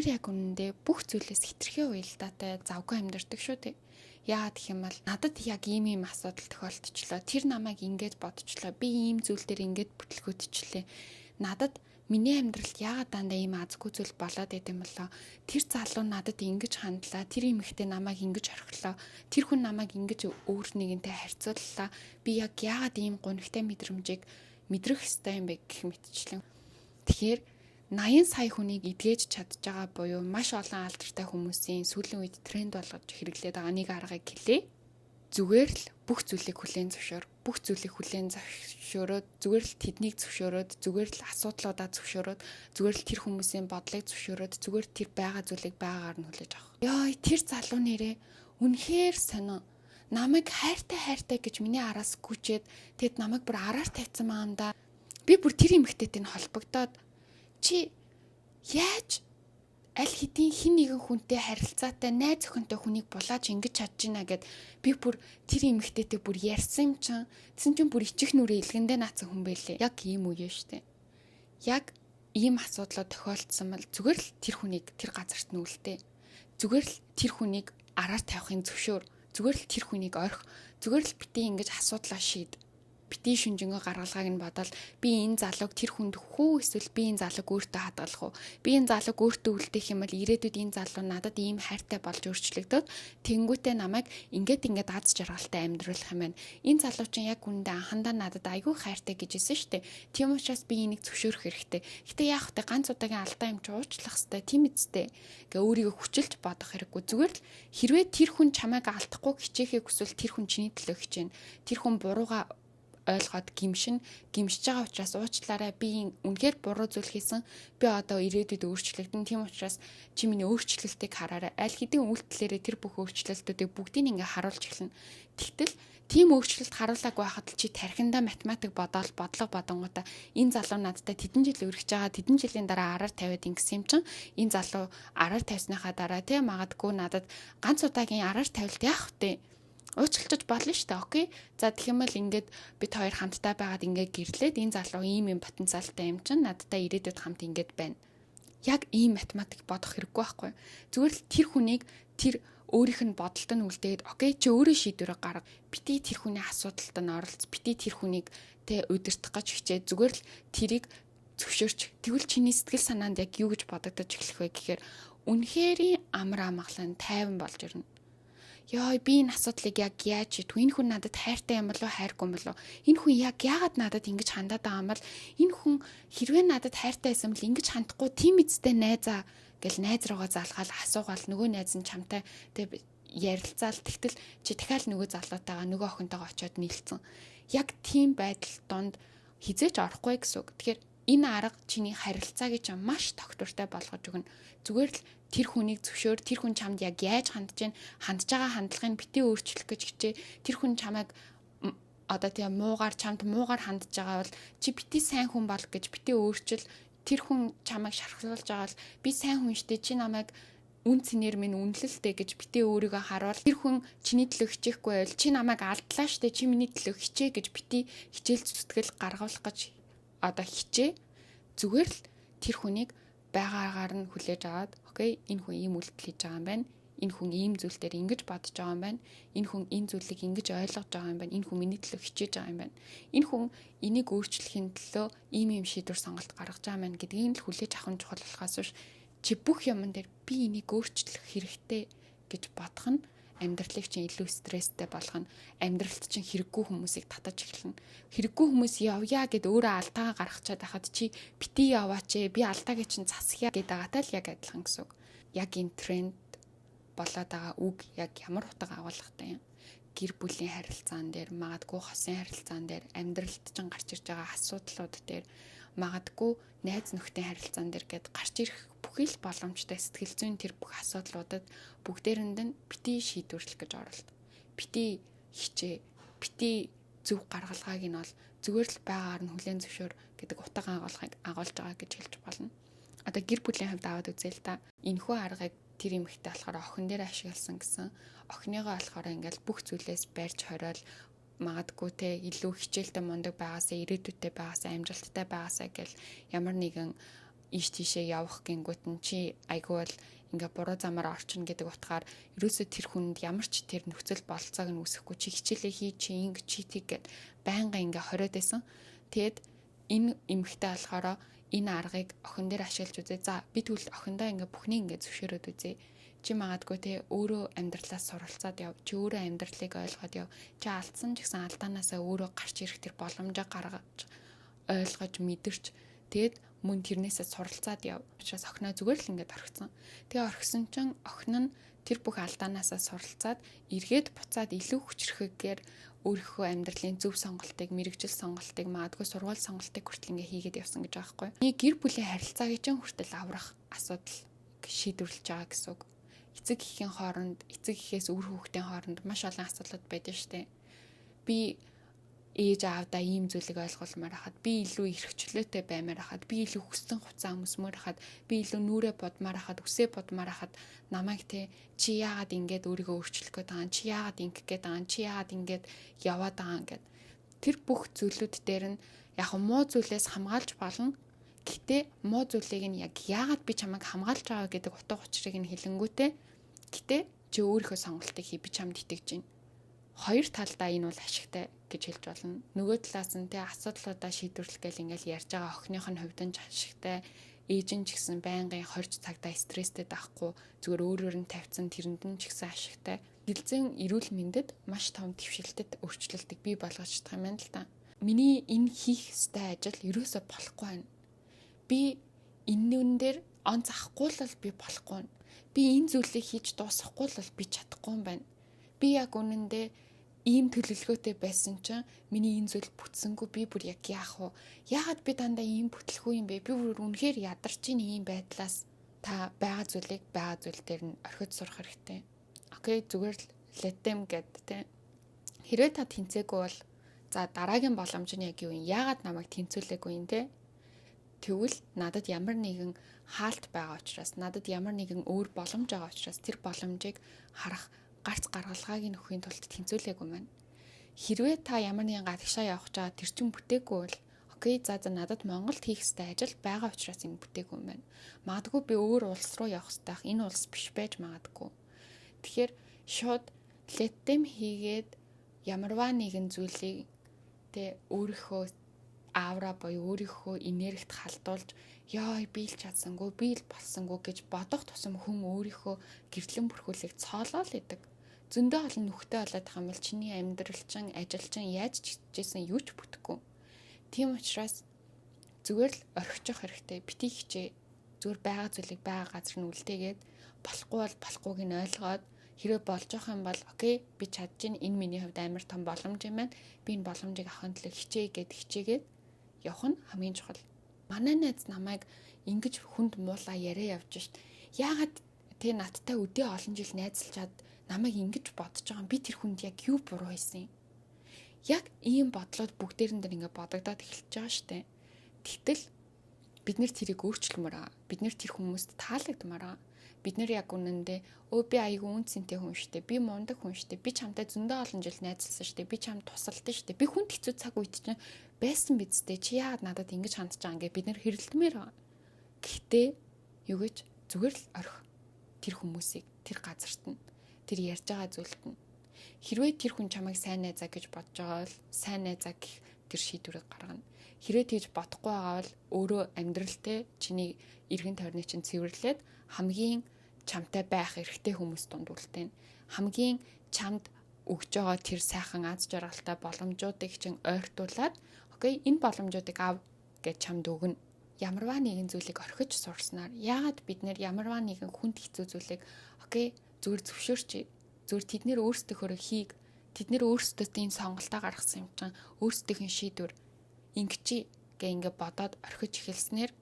Тэр яг үнэндээ бүх зүйлээс хитрхээ уялдаатай завгүй амьдардаг шүү дээ. Яагаад гэх юм бол надад яг ийм асуудал тохиолдчихлоо. Тэр намайг ингэж бодчихлоо. Би ийм зүйл дээр ингэж бүтлгүүдчлээ. Надад миний амьдралд яагаад дандаа ийм азгүй зүйл болоод идэм болоо. Тэр залуу надад ингэж хандлаа. Тэр эмэгтэй намайг ингэж орхилоо. Тэр хүн намайг ингэж өөр нэгэнтэй харьцууллаа. Би яг яагаад ийм гонхтой мэдрэмжийг мэдрэх ёстой юм бэ гэх мэтчлэн. Тэгэхээр 80 сая хүнийг эдгэж чадж байгаа буюу маш олон алдартай хүмүүсийн сүүлийн үед тренд болгож хэрэглээд байгаа нэг аргыг хэлээ. Зүгээр л бүх зүйлийг хүлээн зөвшөөрөөд, зүгээр л тэднийг зөвшөөрөөд, зүгээр л асуудлуудаа зөвшөөрөөд, зүгээр л тэр хүмүүсийн бодлыг зөвшөөрөөд, зүгээр тэр байгаа зүйлийг байгаагаар нь хүлээж авах. Ёй, тэр залуу нэрээ үнэхээр сонио. Намайг хайртай гэж миний араас гүчээд тэгэд намайг бүр араар тавьсан маамда. Би бүр тэр эмэгтэйтэй нь холбогдоод чи яаж аль хэдийн хин нэгэн хүнтэй харилцаатай найз охинтой хүнийг булааж ингэж чадж байна гэд би бүр тэр эмэгтэйтэй бүр ярьсан юм чинь тэгсэн чинь бүр ичих нүрээ илгэндээ наацсан хүн байлээ. Яг ийм үе штэ. Яг ийм асуудлаа тохиолдсон бол зүгээр л тэр хүнийг тэр газарт нь үлдээ. Зүгээр л тэр хүнийг араар тавихын зөвшөөр. Зүгээр л тэр хүнийг орхи. Зүгээр л битээ ингэж асуудлаа шийд. Битээ шүнжэнгөө гаргалгааг нь бодоод би энэ залууг тэр хүнд хүү эсвэл би энэ залууг өөртөө хадгалах уу? Би энэ залууг өөртөө үлдээх юм бол ирээдүйд энэ залуу надад ийм хайртай болж өөрчлөгдөд тэнгүүтээ намайг ингээд аз жаргалтай амьдруулах юм байна. Энэ залуу чинь яг үндэ анхандаа надад айгүй хайртай гэж хэлсэн шүү дээ. Тийм учраас би энийг зөвшөөрөх хэрэгтэй. Гэтэ яах вэ? Ганц удаагийн алдаа юм чи уучлах хэрэгтэй. Тийм үстэй. Гэ өөрийгөө хүчилж бодох хэрэггүй. Зүгээр л хэрвээ тэр хүн чамайг алдахгүй хичээхийг хүсвэл тэр хүн чиний төлөө хичээнэ. Тэр хүн бурууга ойлгоод гимшиж байгаа учраас уучлаарай би үнэхээр буруу зүйл хийсэн. Би одоо ирээдүйд өөрчлөгдөн. Тийм учраас чи миний өөрчлөлтийг хараарай. Аль хэдийн үйлдэлээрээ тэр бүх өөрчлөлтүүдийг бүгдийг ингээ харуулж эхэлнэ. Тэгтэл тийм өөрчлөлт харуулаагүй байхад чи тархиндаа математик бодлого бодонгуудаа энэ залуу надтай тэдэн жил өргөж байгаа тэдэн жилийн дараа араар тавиад ингэсэн юм чинь энэ залуу араар тавьсныхаа дараа тий магадгүй надад ганц удаагийн араар тавилт яах вэ? Уучлалж болно шүү дээ. Окей. За тэгэх юм бол ингээд бид хоёр хамтдаа байгаад ингээд гэрлээд энэ залуу ийм потенциалтай юм чинь надтай ирээдүйд хамт ингээд байна. Яг ийм математик бодох хэрэггүй байхгүй. Зүгээр л тэр хүнийг тэр өөрийнх нь бодолд нь үлдээд окей чи өөрөө шийдвэрээ гарга. Бити тэр хүний асуудалд нь оролц. Бити тэр хүнийг тэ удирдах гэж хичээ. Зүгээр л тэрийг зөвшөөрч. Тэгвэл чиний сэтгэл санаанд яг юу гэж бодогдож эхлэх вэ гэхээр үнэхээр амар амгалан тайван болж ирнэ. Яа би энэ асуудлыг яг яаж шийдвэ? Энэ хүн надад хайртай юм болов уу, хайргүй юм болов уу? Энэ хүн яг яагаад надад ингэж хандаад байгаа юм бол энэ хүн хэрвээ надад хайртай байсан бол ингэж хандахгүй тийм эцтэй найзаа гэл найз руугаа залгаал асуугаал нөгөө найз нь чамтай тэг ярилцаал тэгтэл чи дахиад нөгөө залуутайгаа нөгөө охинтойгоо очиод нийлцэн. Яг тийм байдал донд хизээч орохгүй гэсэн үг. Тэгэхээр энэ арга чиний харилцааг чинь маш тогтвортой болгож өгнө. Зүгээр л тэр хүнийг зөвшөөр, тэр хүн чамд яг яаж хандж байгаа хандлагыг битээ өөрчлөх гэж хичээ. Тэр хүн чамайг одоо тийм чамд муугаар хандж байгаа бол чи битээ сайн хүн бол гэж битээ өөрчил. Тэр хүн чамайг шархлуулж байгаа бол би сайн хүн штэ чи намайг үн цэнээр минь үнэлэлтэй гэж битээ өөрийгөө харуул. Тэр хүн чиний төлөө хичээхгүй байвал чи намайг алдлаа штэ чи миний төлөө хичээ гэж битээ хичээл зүтгэл гаргуулах гэж одоо хичээ. Зүгээр л тэр хүнийг байгаагаар нь хүлээж аваад окей энэ хүн ийм үйлдэл хийж байгаа юм байна. Энэ хүн ийм зүйл дээр ингэж бодож байгаа юм байна. Энэ хүн энэ зүйлийг ингэж ойлгож байгаа юм байна. Энэ хүн миний төлөө хичээж байгаа юм байна. Энэ хүн энийг өөрчлөхийн төлөө ийм шийдвэр сонголт гаргаж байгаа юм байна гэдгийг л хүлээж авах нь чухал болохоос биш чи бүх юмн дээр би энийг өөрчлөх хэрэгтэй гэж бодох нь амьдралыг чинь илүү стресстэй болгоно. Амьдралд чинь хэрэггүй хүмүүсийг татаж эхэлнэ. Хэрэггүй хүмүүс явъя гэд өөрөө алдаагаа гаргачаад байхад чи бити яваач би алдаагаа чинь засахъя гэдэг агаатай л яг адилхан гэсэн үг. Яг энэ тренд болоод байгаа үг яг ямар утга агуулгатай юм. Гэр бүлийн харилцаан дээр, магадгүй хосын харилцаан дээр, амьдралд чинь гарч ирж байгаа асуудлууд дээр, магадгүй найз нөхдийн харилцаан дээр гээд гарч ирэх бүхий л боломжтой сэтгэл зүйн тэр бүх асуудлуудад бүгдээрэнд нь бити шийдвэрлэх гэж оролт. Бити хичээ, бити зөв гаргалгааг нь бол зүгээр л байгаагаар нь хүлээн зөвшөөр гэдэг утга агуулж байгаа гэж хэлж болно. Одоо гэр бүлийн хувьд аваад үзээ л та. Энэхүү аргыг тэр эмэгтэй болохоор охин дээр ашигласан гэсэн. Охиныгоо болохоор ингээл бүх зүйлээс барьж хориол магадгүй те илүү хичээлтэй мундаг байгаасаа ирээдүйтэй байгаасаа амжилттай байгаасаа гэл ямар нэгэн ийш тийшээ явах гингүүт нь чи айгүй бол ингээ буруу замаар орчин гэдэг утгаар ерөөсөө тэр хүнд ямар ч тэр нөхцөл болцоог нь үүсэхгүй чи хичээлээ хий чи инг чи тэг гэд байнга ингээ хориод байсан. Тэгэд энэ эмэгтэй болохоор энэ аргыг охин дээр ашиглаж үзээ. За би тэгвэл охиндоо ингээ бүхнийг ингээ зөвшөөрөөд үзье. Чи магадгүй те өөрөө амьдралаас суралцаад яв. Чи өөрөө амьдралыг ойлгоод яв. Чи алдсан ч гэсэн алдаанаасаа өөрөө гарч ирэх тэр боломжоо гаргаж ойлгож мэдэрч тэгэд мөн тэрнээсээ суралцаад яв. Учраас охиноо зүгээр л ингээд орхисон. Тэгээ орхисон чинь охин нь тэр бүх алдаанаасаа суралцаад эргээд буцаад илүү хүчрэхгээр өөрийнхөө амьдралын зөв сонголтыг, мэрэгжил сонголтыг, магадгүй сургууль сонголтыг хүртэл ингээ хийгээд явсан гэж байгаа байхгүй. Нэг гэр бүлийн харилцааг чинь хүртэл аврах асуудал шийдвэрлэж байгаа гэсэн үг. Эцэг эхийн хооронд, эцэг эхээс үр хүүхдийн хооронд маш олон асуудлууд байдаг штэ. Би ээж аавдаа ийм зүйлийг ойлгуулмаар хахад, би илүү эрхчлөөтэй баймаар хахад, би илүү хүссэн хуцаа өмсмөр хахад, би илүү нүрэ бодмаар хахад, үсээ бодмаар хахад намайг те чи яагаад ингэж өөрийгөө өөрчлөх гээд байгаа юм, чи яагаад ингэх гээд байгаа юм, чи яагаад ингэж яваад байгаа юм гэд. Тэр бүх зүйлүүд дээр нь яг муу зүйлээс хамгаалж болно. Гэтэ муу зүйлийг нь яг яагаад би чамайг хамгаалж байгаа гэдэг утга учирыг нь хэлэнгүүтээ гэтэ чи өөрийнхөө сонголтыг хий, би чамд итгэж байна. Хоёр талдаа энэ бол ашигтай гэж хэлж болно. Нөгөө талаас нь те асуудлуудаа шийдвэрлэх гээл ингээл ярьж байгаа охиных нь хувьд нь ашигтай. Ээж нь ч гэсэн байнгын хорж цагтаа стресстэй байхгүй зүгээр өөрөөр нь тавьсан тэрэнд нь ч гэсэн ашигтай. Хилцэн эрүүл мэндэд маш том твшилтэд өөрчлөлтийг бий болгож чадах юм байна л та. Миний энэ хийх ёстой ажил ерөөсө болохгүй байна. Би энүүн дээр он захгүй л би болохгүй. Би энэ зүйлийг хийж дуусгахгүй л би чадахгүй юм байна. Би яг үнэндээ ийм төлөвлөгөөтэй байсан чинь миний энэ зүйл бүтсэнгүй би бүр яг яах вэ? Яагаад би дандаа ийм бүтлэхгүй юм бэ? Би бүр үнэхээр ядарч ийн ийм байдлаас та байгаа зүйлийг байгаа зүйл дээр нь орхиж сурах хэрэгтэй. Окей, зүгээр л let them get тэ. Хэрвээ та тэнцээгүй бол за дараагийн боломж нь яг юу юм? Яагаад намайг тэнцүүлээгүй юм те? Тэгвэл надад ямар нэгэн хаалт байгаа учраас, надад ямар нэгэн өөр боломж байгаа учраас тэр боломжийг харах гарц гаргалгааг нь өхийн тулд тэнцүүлээгүй маань. Хэрвээ та ямар нэгэн гадагшаа явах чаа тэр чин бүтээгүй бол окей за надад Монголд хийх ёстой ажил байгаа учраас энэ бүтээгүй юм байна. Магадгүй би өөр улс руу явах ёстой. Энэ улс биш байж магадгүй. Тэгэхээр шууд let them хийгээд ямарваа нэгэн зүйлийг тэ өөрийнхөө аавра боёо өөрийнхөө энергит халдуулж яа би л чадсангүй би л болсонгүй гэж бодох тусам хүн өөрийнхөө гэрлэн бүрхүүлийг цоолол идэг. Зөндөө олон нүхтэй болоод байгаа юм бол чиний амьдралчин, ажилчин яаж чижсэн юу ч бүтэхгүй. Тийм учраас зүгээр л орхичих хэрэгтэй. Битгий хичээ. Зүгээр байгаа зүйлийг байгаа газар нь үлдээгээд болохгүй бол болохгүйг нь ойлгоод хэрэг болж байгаа юм бол окей би чадчих энэ миний хувьд амар том боломж юм байна. Би энэ боломжийг авахын тулд хичээгээд явах нь хамгийн чухал. Манай найз намайг ингэж хүнд муулаа яриа явж шít. Яагаад тэ надтай өдөө олон жил найзалчаад намайг ингэж бодож байгаа юм. Би тэр хүнд яг юу буруу хийсэн юм? Яг ийм бодлоод бүгдээрэн дээр ингэ бодогдоод эхэлж байгаа штэ. Тэгтэл бид нэр тэрийг өөрчлөмөр аа. Бид нэр тэр хүмүүст таалагдмаар аа. Бид нэр яг үнэндээ би айгүй үнцэнтэй хүн штэ. Би мундаг хүн штэ. Би чамтай зөндөө олон жил найзалсан штэ. Би чамд тусалдсан штэ. Би хүнд хэцүү цаг үед чинь байсан бидтэй. Чи яагаад надад ингэж хандж байгаа юм гээ бид нэр хэрэлдмээр байгаа. Гэхдээ юу гэж зүгээр л орхи. Тэр хүмүүсийг, тэр газарт нь, тэр ярьж байгаа зүйлд нь. Хэрвээ тэр хүн чамайг сайн найзаа гэж бодож байгаа бол сайн найзаа гэх тэр шийдвэрийг гаргана. Хэрвээ тэгж бодохгүй байгаа бол өөрөө амьдралтай чиний эргэн тойрны чинь цэвэрлээд хамгийн чамтай байх эрхтэй хүмүүс дунд үлдээн. Хамгийн чамд өгж байгаа тэр сайхан аз жаргалтай боломжуудыг чинь ойртуулад окей энэ боломжуудыг ав гэж чамд өгнө. Ямарваа нэгэн зүйлийг орхиж сурснаар яагаад бид нэр ямарваа нэгэн хүнд хэцүү зүйлийг окей зүгээр зөвшөөрч зүгээр тэд нэр өөрсдийнхөө хийг тэд нэр өөрсдөө энэ сонголтоо гаргасан юм чинь өөрсдийнх шийдвэр ингэчи гэ ингээ бодоод орхиж эхэлснээр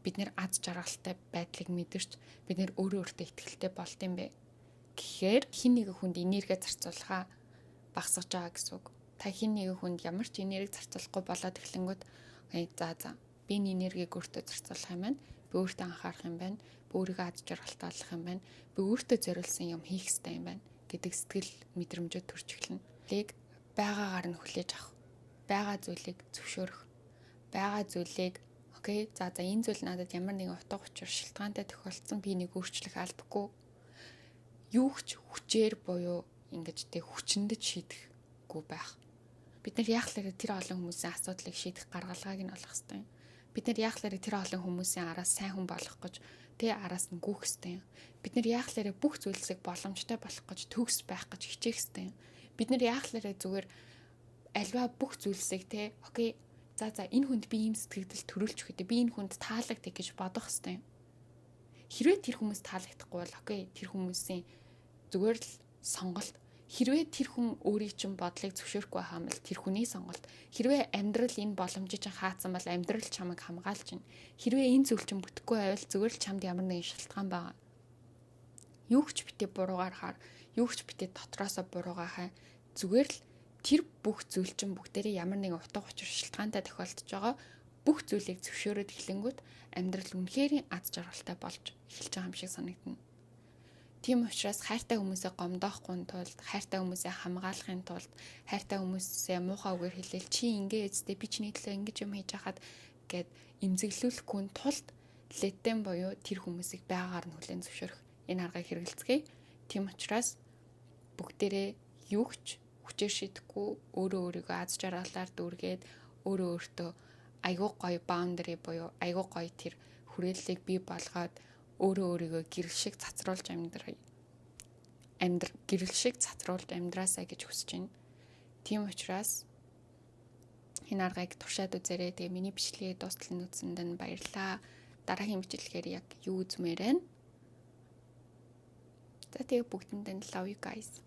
бид нэр аз жаргалтай байдлыг мэдэрч бид нэр өөрөө өөртөө ихтэй болд юм бэ. Тэгэхээр хин нэгэн хүнд энерги зарцуулахаа багасгаж байгаа гэсэн үг. Та хин нэгэн хүнд ямар ч энерги зарцуулахгүй болоод эхлэнгүүт за би энэ энергийг өөртөө зарцуулах юм байна. Би өөртөө анхаарах юм байна. Би өөрийгөө аз жаргалтай болох юм байна. Би өөртөө зориулсан юм хийх хэрэгтэй юм байна гэдэг сэтгэл мэдрэмжүүд төрж эхэлнэ. Лиг байгаагаар нь хүлээж авах. Байгаа зүйлийг зөвшөөрөх. Байгаа зүйлийг Окей. За энэ зүйл надад ямар нэгэн утга учир шалтгаантай тохиолдсон би нэг өөрчлөх албагүй. Юу ч хүчээр буюу ингэж тэг хүчнэд шийдэхгүй байх. Бид нар яахлаараа тэр олон хүмүүсийн асуудлыг шийдэх гаргалгааг нь олох хэрэгтэй. Бид нар яахлаараа тэр олон хүмүүсийн араас сайн хүн болох гэж араас нь гүөх хэрэгтэй. Бид нар яахлаараа бүх зүйлсийг боломжтой болох гэж төгс байх гэж хичээх хэрэгтэй. Бид нар яахлаараа зүгээр альва бүх зүйлсийг окей. За энэ хүнд би ийм сэтгэл төрүүлж өгöd. Би энэ хүнд таалагддаг гэж бодох хэрэгтэй. Хэрвээ тэр хүмүүс таалагдахгүй бол окей, тэр хүмүүсийн зүгээр л сонголт. Хэрвээ тэр хүн өөрийн чинь бодлыг зөвшөөрөхгүй байгаа юм бол тэр хүний сонголт. Хэрвээ амьдрал энэ боломжийг чинь хаацсан бол амьдрал чамайг хамгаалж байна. Хэрвээ энэ зүйл чинь бүтэхгүй байвал зүгээр л чамд ямар нэгэн шалтгаан байгаа. Юу ч битээ буруугаар хаар, юу ч битээ дотроосоо буруугаа хай. Зүгээр л тэр бүх зүйл чинь бүгдээрээ ямар нэгэн утга учир шалтгаантай тохиолдож байгаа. Бүх зүйлийг зөвшөөрөд эхлэнгүүт амьдрал үнэхээр аз жаргалтай болж эхэлж байгаа юм шиг санагдана. Тийм учраас хайртай хүмүүсээ гомдоохгүй тулд, хайртай хүмүүсээ хамгаалахын тулд, хайртай хүмүүсээ муухай үгээр хэлээл чи ингээ эцтэй би чиний төлөө ингэж юм хийж хахад гэд эмзэглүүлэхгүй тулд летэн буюу тэр хүмүүсийг байгаагаар нь хүлээн зөвшөөрөх энэ аргыг хэрэгэлцгээе. Тийм учраас бүгдээрээ юу ч хүчээр шидэхгүй өөрөө өөрийгөө аз жаргалаар дүүргээд өөрөө өөртөө айгуу гоё баундри буюу айгуу гоё тэр хүрээллийг бий болгоод өөрөө өөрийгөө гэрэл шиг цацруулж амьдраасаа гэж хүсэж байна. Тийм учраас энэ аргыг туршаад үзээрэй. Тэгээ миний бичлэгийг дуустал нь үзсэнд нь баярлалаа. Дараагийн бичлэгээр яг юу үзмээр байна? За тэгээ бүгдэнд нь love you guys.